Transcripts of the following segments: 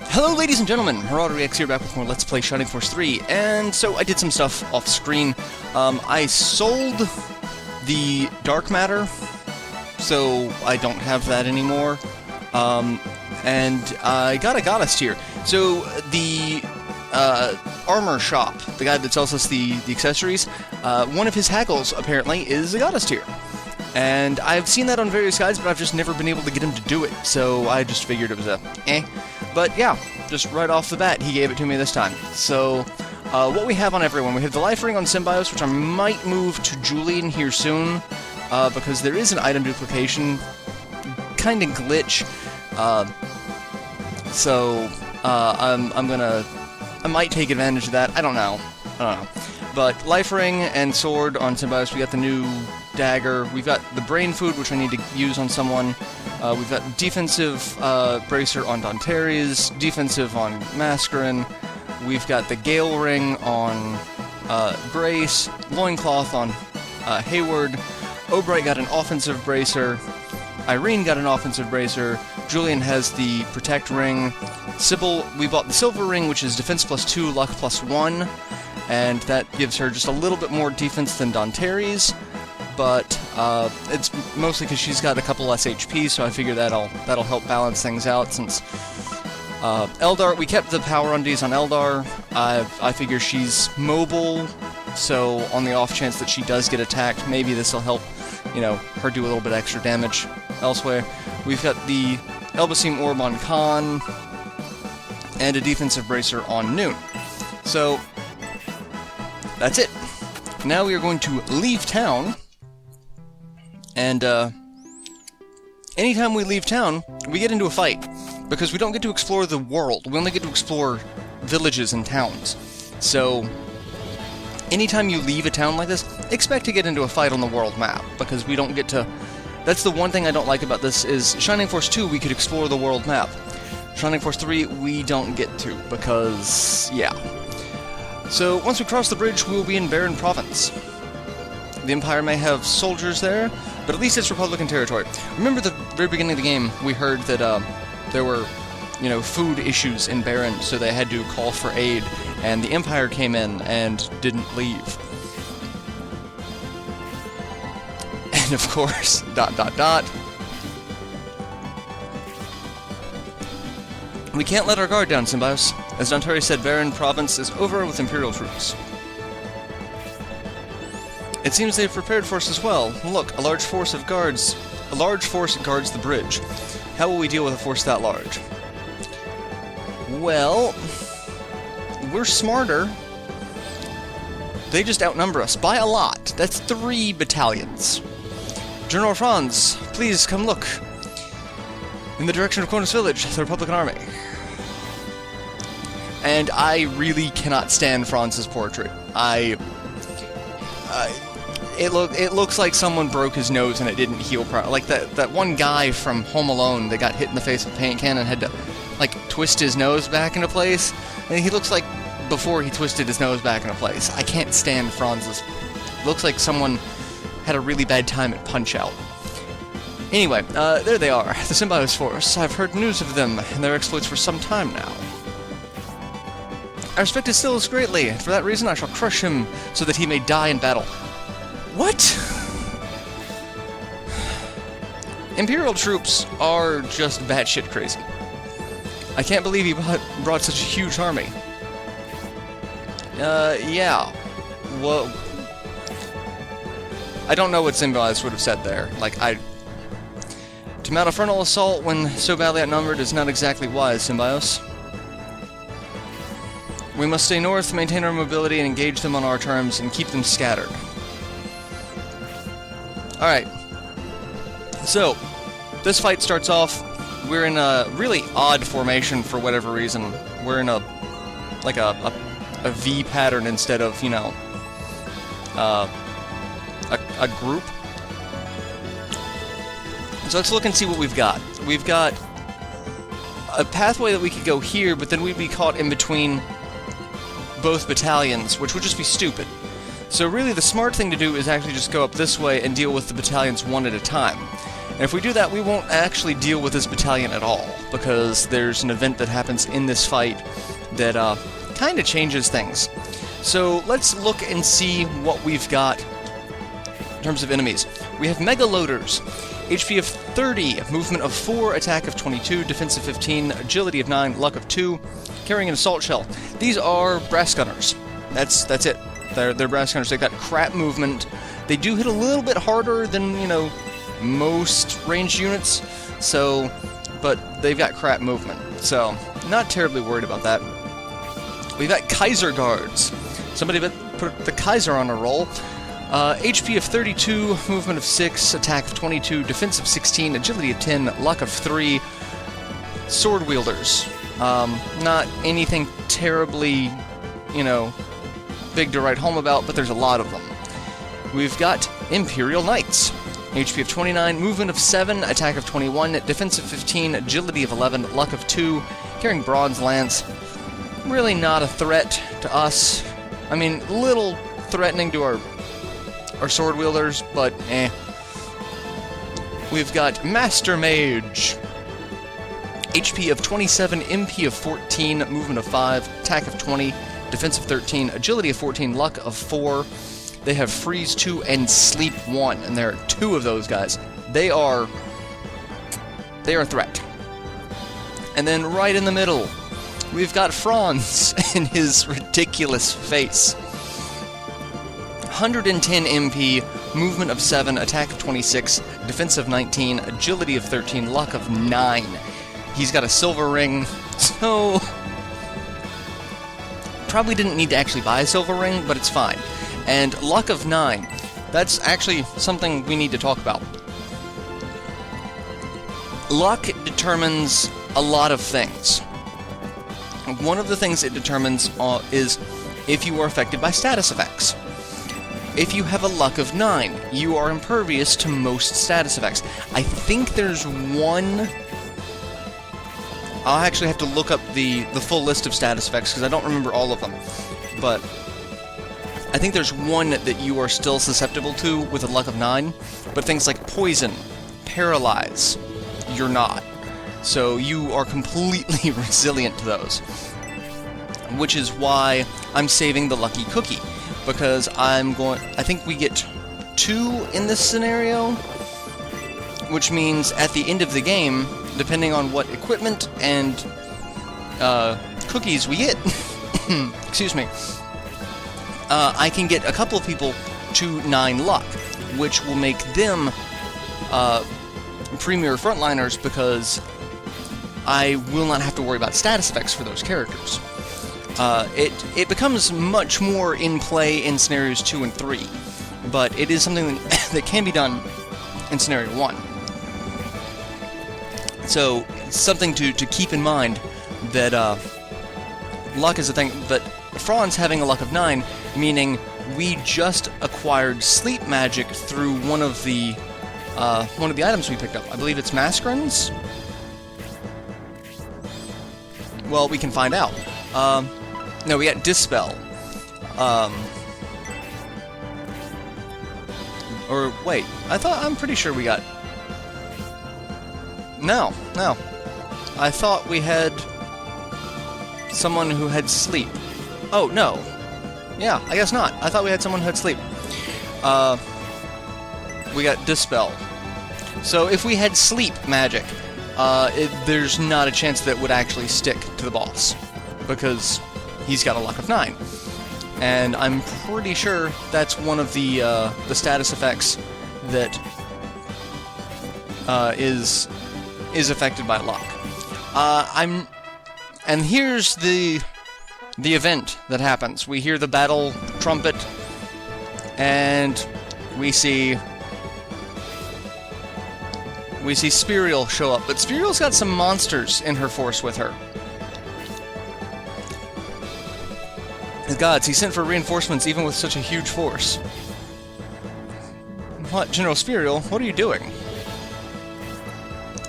Hello ladies and gentlemen, MarauderEX here back with more Let's Play Shining Force 3, and so I did some stuff off screen. I sold the dark matter, so I don't have that anymore, and I got a goddess tier. So the armor shop, the guy that sells us the accessories, one of his haggles apparently is a goddess tier. And I've seen that on various guides, but I've just never been able to get him to do it, so I just figured it was a eh. But yeah, just right off the bat, he gave it to me this time. So, what we have on everyone, we have the life ring on Symbios, which I might move to Julian here soon, because there is an item duplication kind of glitch. I might take advantage of that. I don't know. But life ring and sword on Symbios, we got the new dagger, we've got the brain food, which I need to use on someone, we've got defensive bracer on Danteres, defensive on Mascarin, we've got the Gale ring on Grace, loincloth on Hayward, Obright got an offensive bracer, Irene got an offensive bracer, Julian has the protect ring, Sybil, we bought the silver ring, which is defense +2, luck +1, and that gives her just a little bit more defense than Danteres, but it's mostly because she's got a couple less HP, so I figure that'll help balance things out, since Eldar, we kept the power undies on Eldar. I figure she's mobile, so on the off chance that she does get attacked, maybe this will help, you know, her do a little bit extra damage elsewhere. We've got the Elbasim Orb on Khan, and a defensive bracer on Noon. So, that's it. Now we are going to leave town, and anytime we leave town, we get into a fight, because we don't get to explore the world, we only get to explore villages and towns. So, anytime you leave a town like this, expect to get into a fight on the world map, because we don't get to... That's the one thing I don't like about this, is Shining Force 2, we could explore the world map. Shining Force 3, we don't get to, because, yeah. So, once we cross the bridge, we will be in Baron Province. The Empire may have soldiers there, but at least it's Republican territory. Remember the very beginning of the game, we heard that there were, you know, food issues in Baron, so they had to call for aid, and the Empire came in and didn't leave. And of course, ... We can't let our guard down, Symbios. As Danteres said, Baron Province is over with Imperial troops. It seems they've prepared for us as well. Look, a large force guards the bridge. How will we deal with a force that large? Well, we're smarter. They just outnumber us by a lot. That's 3 battalions. General Franz, please come look. In the direction of Konus Village, the Republican army. And I really cannot stand Franz's portrait. It looks like someone broke his nose and it didn't heal properly. Like that one guy from Home Alone that got hit in the face with a paint can and had to, like, twist his nose back into place. And he looks like before he twisted his nose back into place. I can't stand Franz's. Looks like someone had a really bad time at Punch-Out. Anyway, there they are, the Symbios Force. I've heard news of them and their exploits for some time now. I respect his skills greatly, and for that reason I shall crush him so that he may die in battle. What? Imperial troops are just batshit crazy. I can't believe he brought such a huge army. Yeah. Well, I don't know what Symbios would have said there. Like, to mount a frontal assault when so badly outnumbered is not exactly wise, Symbios. We must stay north, maintain our mobility, and engage them on our terms, and keep them scattered. Alright. So, this fight starts off, we're in a really odd formation for whatever reason. We're in a V pattern instead of, you know, a group. So let's look and see what we've got. We've got a pathway that we could go here, but then we'd be caught in between both battalions, which would just be stupid. So really the smart thing to do is actually just go up this way and deal with the battalions one at a time. And if we do that, we won't actually deal with this battalion at all, because there's an event that happens in this fight that kind of changes things. So let's look and see what we've got in terms of enemies. We have Mega Loaders, HP of 30, movement of 4, attack of 22, defense of 15, agility of 9, luck of 2, carrying an assault shell. These are brass gunners. That's it. They're brass gunners. They've got crap movement. They do hit a little bit harder than, you know, most ranged units, so, but they've got crap movement, so not terribly worried about that. We've got Kaiser Guards. Somebody put the Kaiser on a roll. HP of 32, movement of 6, attack of 22, defense of 16, agility of 10, luck of 3. Sword wielders. Not anything terribly, you know, big to write home about, but there's a lot of them. We've got Imperial Knights. HP of 29, movement of 7, attack of 21, defense of 15, agility of 11, luck of 2, carrying Bronze Lance. Really not a threat to us. I mean, little threatening to our sword wielders, but eh. We've got Master Mage. HP of 27, MP of 14, movement of 5, attack of 20, defense of 13, agility of 14, luck of 4. They have Freeze 2 and Sleep 1, and there are 2 of those guys. They are a threat. And then right in the middle, we've got Franz and his ridiculous face. 110 MP, movement of 7, attack of 26, defense of 19, agility of 13, luck of 9. He's got a silver ring, so probably didn't need to actually buy a silver ring, but it's fine. And luck of 9. That's actually something we need to talk about. Luck determines a lot of things. One of the things it determines is if you are affected by status effects. If you have a luck of 9, you are impervious to most status effects. I think there's one... I'll actually have to look up the full list of status effects, because I don't remember all of them. But I think there's one that you are still susceptible to with a luck of 9, but things like poison, paralyze, you're not. So you are completely resilient to those. Which is why I'm saving the lucky cookie, because I think we get 2 in this scenario, which means at the end of the game, depending on what equipment and cookies we get, excuse me, I can get a couple of people to 9 luck, which will make them premier frontliners, because I will not have to worry about status effects for those characters. It becomes much more in play in scenarios 2 and 3, but it is something that can be done in scenario 1. So, something to keep in mind, that luck is a thing, but Franz having a luck of 9, meaning we just acquired sleep magic through one of the items we picked up. I believe it's Mascarons? Well, we can find out. No, we got Dispel. Or, wait, I'm pretty sure we got... No. I thought we had someone who had sleep. Oh, no. Yeah, I guess not. I thought we had someone who had sleep. We got Dispel. So if we had sleep magic, there's not a chance that it would actually stick to the boss, because he's got a luck of 9. And I'm pretty sure that's one of the status effects that is affected by luck. And here's the event that happens. We hear the battle trumpet, and we see Spiriel show up, but Spiriel's got some monsters in her force with her. The gods, he sent for reinforcements even with such a huge force. What, General Spiriel, what are you doing?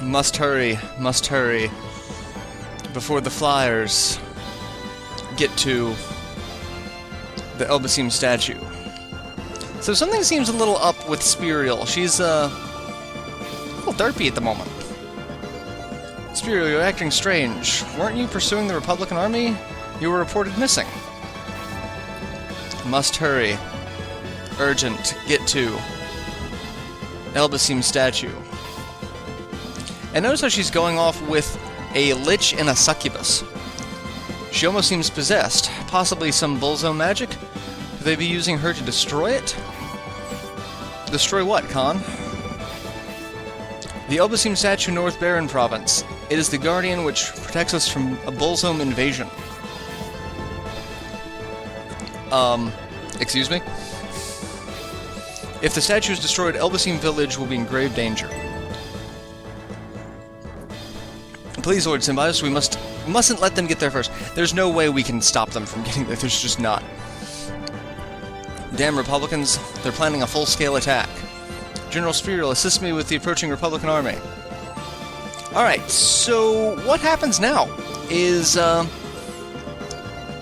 Must hurry, before the flyers get to the Elbasim statue. So something seems a little up with Spiriel. She's a derpy at the moment. Spiriel, you're acting strange. Weren't you pursuing the Republican army? You were reported missing. Must hurry. Urgent. Get to. Elbasim statue. And notice how she's going off with a lich and a succubus. She almost seems possessed. Possibly some bullzone magic? Could they be using her to destroy it? Destroy what, Khan? The Elbasim statue, North Baron Province. It is the guardian which protects us from a bullzone invasion. Excuse me? If the statue is destroyed, Elbasim village will be in grave danger. Please, Lord Symbiote, we mustn't let them get there first. There's no way we can stop them from getting there. There's just not. Damn Republicans, they're planning a full-scale attack. General Spiriel, assist me with the approaching Republican army. Alright, so what happens now is,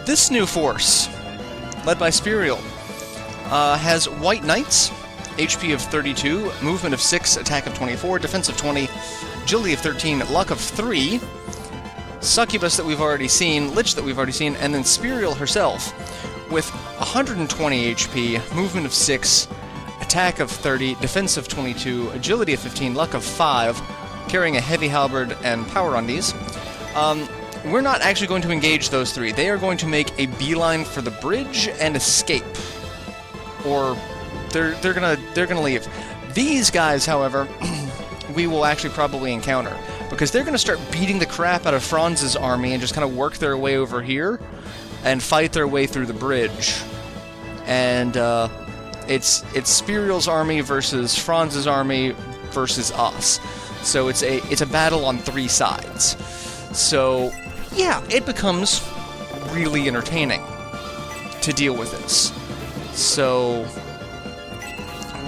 this new force, led by Spiriel, has White Knights, HP of 32, movement of 6, attack of 24, defense of 20, agility of 13, luck of 3, Succubus that we've already seen, Lich that we've already seen, and then Spiriel herself, with 120 HP, movement of 6, attack of 30, defense of 22, agility of 15, luck of 5, carrying a heavy halberd and power on these. We're not actually going to engage those three. They are going to make a beeline for the bridge and escape. Or they're gonna leave. These guys, however, we will actually probably encounter, because they're gonna start beating the crap out of Franz's army and just kind of work their way over here and fight their way through the bridge. And it's Spiriel's army versus Franz's army versus us. So it's a battle on 3 sides. So yeah, it becomes really entertaining to deal with this. So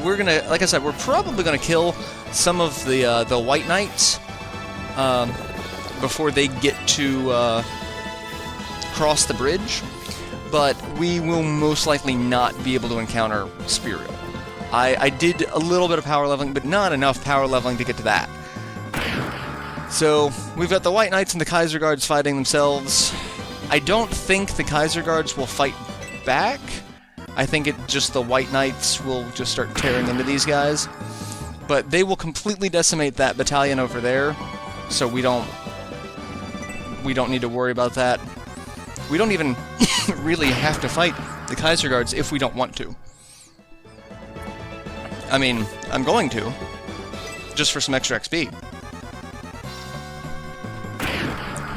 we're gonna, like I said, we're probably gonna kill some of the White Knights before they get to cross the bridge, but we will most likely not be able to encounter Spiriel. I did a little bit of power leveling, but not enough power leveling to get to that. So we've got the White Knights and the Kaiser Guards fighting themselves. I don't think the Kaiser Guards will fight back. I think the White Knights will just start tearing into these guys. But they will completely decimate that battalion over there, so we don't need to worry about that. We don't even really have to fight the Kaiser Guards if we don't want to. I mean, I'm going to, just for some extra XP.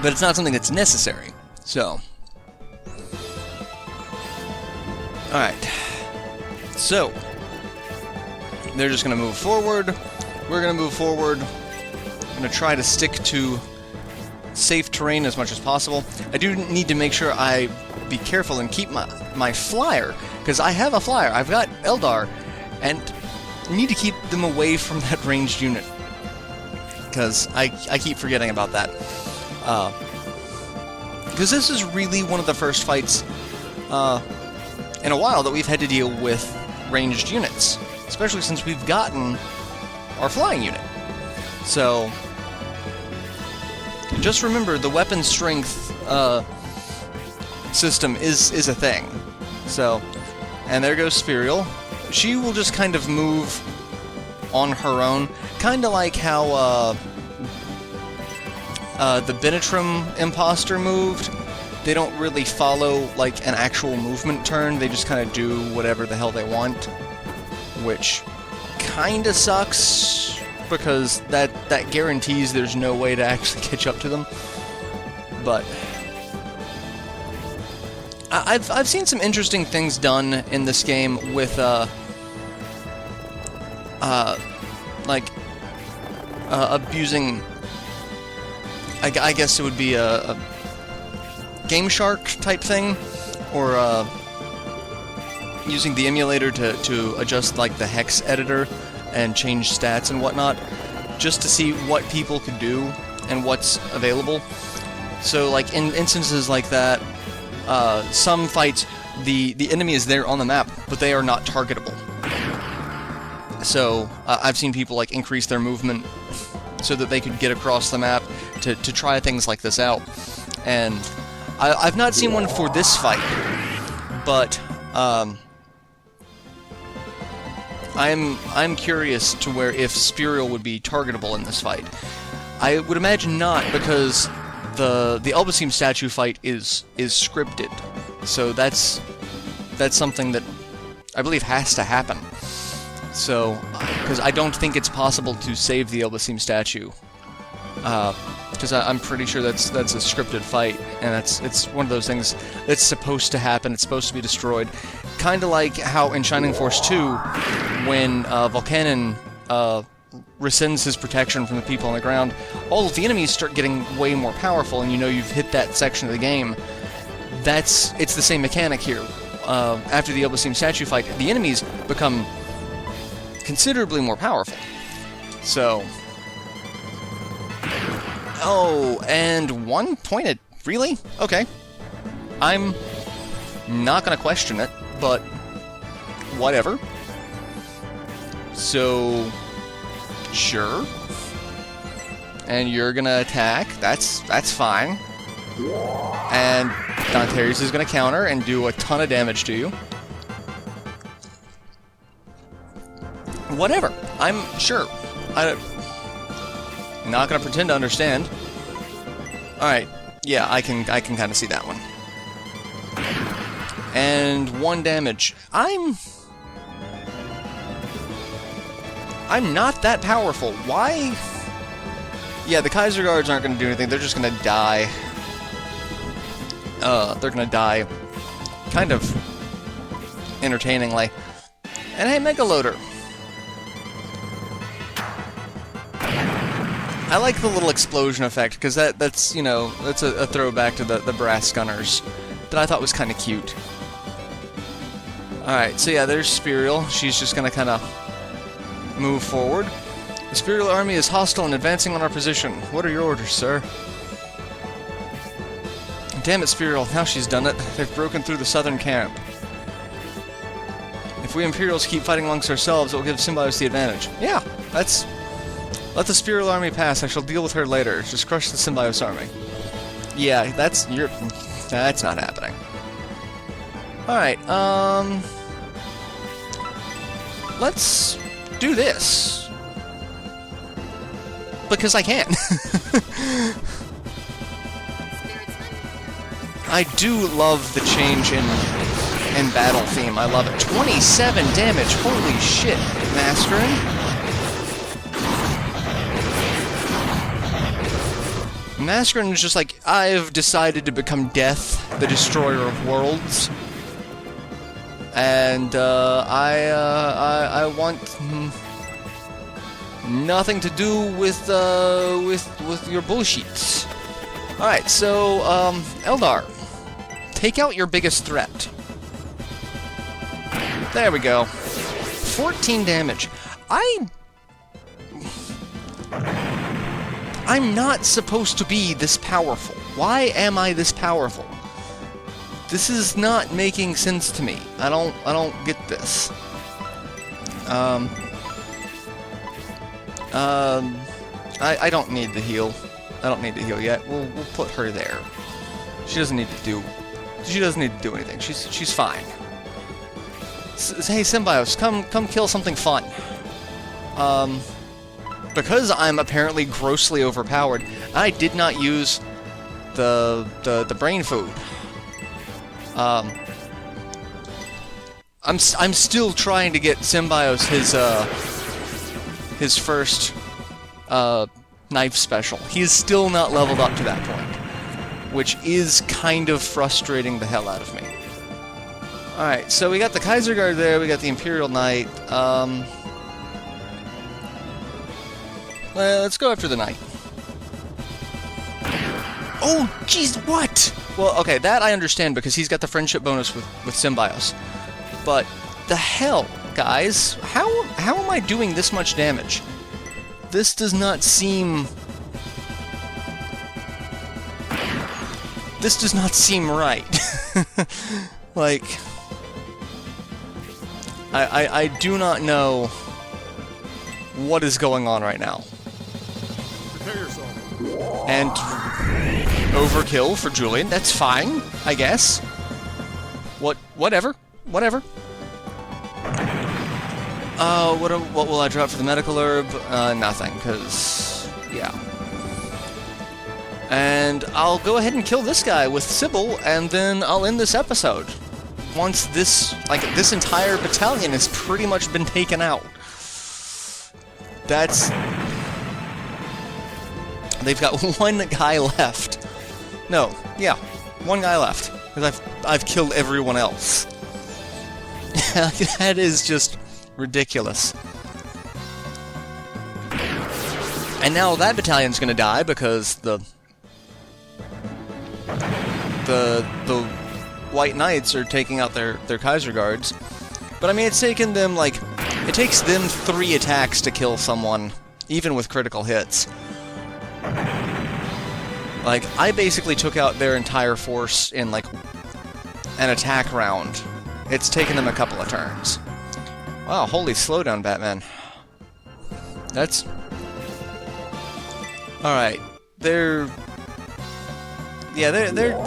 But it's not something that's necessary, so. Alright. So, they're just going to move forward. We're going to move forward. I'm going to try to stick to safe terrain as much as possible. I do need to make sure I be careful and keep my flyer, because I have a flyer. I've got Eldar, and I need to keep them away from that ranged unit, because I keep forgetting about that. Because this is really one of the first fights in a while that we've had to deal with ranged units, especially since we've gotten our flying unit. So just remember, the weapon strength system is a thing. So, and there goes Spiriel. She will just kind of move on her own, kind of like how the Benetrim imposter moved. They don't really follow like an actual movement turn, they just kind of do whatever the hell they want, which kind of sucks, because that guarantees there's no way to actually catch up to them. But I've seen some interesting things done in this game with abusing, I guess it would be a Game Shark type thing, or using the emulator to adjust like the hex editor and change stats and whatnot, just to see what people could do and what's available. So like in instances like that, some fights the enemy is there on the map, but they are not targetable. So I've seen people like increase their movement so that they could get across the map to try things like this out. And I've not seen one for this fight, but I'm curious to where if spiriel would be targetable in this fight. I would imagine not, because the Elbasim statue fight is scripted, so that's something that I believe has to happen. So, because I don't think it's possible to save the Elbasim statue, because I'm pretty sure that's a scripted fight, and it's one of those things that's supposed to happen. It's supposed to be destroyed, kind of like how in Shining Force 2, when Volcanon rescinds his protection from the people on the ground, all of the enemies start getting way more powerful, and you know you've hit that section of the game. It's the same mechanic here. After the Elbasim statue fight, the enemies become considerably more powerful. So... Oh, and one pointed... Really? Okay. I'm not gonna question it, but... whatever. So... Sure. And you're gonna attack. That's fine. And Danterius is gonna counter and do a ton of damage to you. Whatever. I'm sure. I'm not gonna pretend to understand. Alright. Yeah, I can kind of see that one. And 1 damage. I'm not that powerful. Why? Yeah, the Kaiser Guards aren't going to do anything. They're just going to die. They're going to die kind of entertainingly. And hey, Megaloader. I like the little explosion effect, because that's, you know, that's a throwback to the brass gunners that I thought was kind of cute. Alright, so yeah, there's Spiriel. She's just going to kind of move forward. The spiriel army is hostile and advancing on our position. What are your orders, sir? Damn it, Spiriel. Now she's done it. They've broken through the southern camp. If we Imperials keep fighting amongst ourselves, it will give Symbios the advantage. Yeah, that's... Let the Spiriel army pass. I shall deal with her later. Just crush the Symbios army. Yeah, that's not happening. Alright, let's do this. Because I can. I do love the change in battle theme. I love it. 27 damage. Holy shit, Mascarin. Mascarin is just like, I've decided to become Death, the destroyer of worlds. And I want nothing to do with your bullshit. Alright, so Eldar, take out your biggest threat. There we go. 14 damage. I'm not supposed to be this powerful. Why am I this powerful? This is not making sense to me. I don't get this. I don't need to heal. I don't need to heal yet. We'll put her there. She doesn't need to do anything. She's fine. Hey, Symbios, come kill something fun. Because I'm apparently grossly overpowered, I did not use the brain food. I'm still trying to get Symbios his first knife special. He is still not leveled up to that point, which is kind of frustrating the hell out of me. Alright, so we got the Kaiser Guard there, we got the Imperial Knight. Let's go after the Knight. Oh, jeez, what? Well, okay, that I understand because he's got the friendship bonus with Symbios. But the hell, guys? How am I doing this much damage? This does not seem... This does not seem right. Like... I do not know what is going on right now. Prepare yourself. And overkill for Julian. That's fine, I guess. Whatever. What will I drop for the medical herb? Nothing, because yeah. And I'll go ahead and kill this guy with Sybil, and then I'll end this episode. Once this entire battalion has pretty much been taken out. They've got one guy left. No, yeah, one guy left. Because I've killed everyone else. That is just ridiculous. And now that battalion's gonna die because the White Knights are taking out their Kaiser Guards. But I mean, it's taken them, like, it takes them 3 attacks to kill someone, even with critical hits. Like, I basically took out their entire force in, like, an attack round. It's taken them a couple of turns. Wow, holy slowdown, Batman. That's... Alright, they're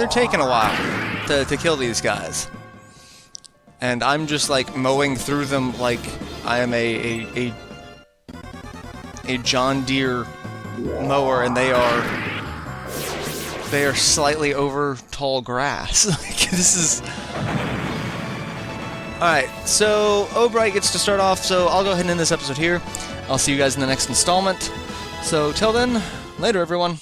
taking a while to kill these guys. And I'm just, like, mowing through them like I am a John Deere mower, and they are slightly over tall grass. Like, this is... Alright, so O'Bright gets to start off, so I'll go ahead and end this episode here. I'll see you guys in the next installment. So, till then, later everyone.